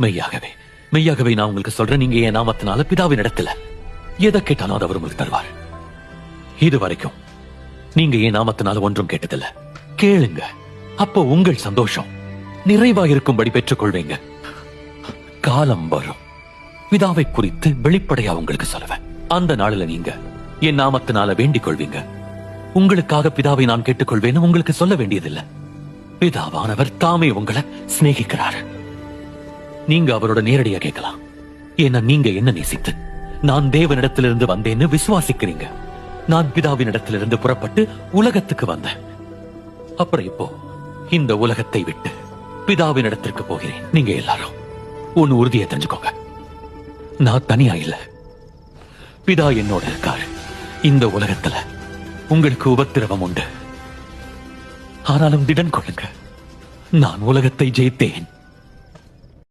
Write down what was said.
மெய்யாகவே மெய்யாகவே நான் உங்களுக்கு சொல்றேன், நீங்க என் நாமத்தினால பிதாவின் இடத்துல எதை கேட்டாலும் அதை அவர் உங்களுக்கு தருவார். இது வரைக்கும் நீங்க என் நாமத்தினால ஒன்றும் கேட்டதில்ல. கேளுங்க, அப்போ உங்கள் சந்தோஷம் நிறைவா இருக்கும்படி பெற்றுக் கொள்வீங்க. காலம் வரும், பிதாவை குறித்து வெளிப்படையா உங்களுக்கு சொல்லுவேன். அந்த நாளில் நீங்க என் நாமத்தினால வேண்டிக் கொள்வீங்க. உங்களுக்காக பிதாவை நான் கேட்டுக்கொள்வேன்னு உங்களுக்கு சொல்ல வேண்டியதில்லை. பிதாவானவர் தாமே உங்களை சிநேகிக்கிறார். நீங்க அவரோட நேரடியா கேட்கலாம். ஏன்னா நீங்க என்ன நேசித்து நான் தேவனிடத்திலிருந்து வந்தேன்னு விசுவாசிக்கிறீங்க. நான் பிதாவினிடத்திலிருந்து புறப்பட்டு உலகத்துக்கு வந்தேன். அப்புறம் இப்போ இந்த உலகத்தை விட்டு பிதாவின் இடத்திற்கு போகிறேன். நீங்க எல்லாரும் ஒன்னு உறுதியை தெரிஞ்சுக்கோங்க, நான் தனியா இல்ல, பிதா என்னோட இருக்காரு. இந்த உலகத்துல உங்களுக்கு உபத்திரவம் உண்டு, ஆனாலும் திடன் கொள்ளுங்க, நான் உலகத்தை ஜெயித்தேன்.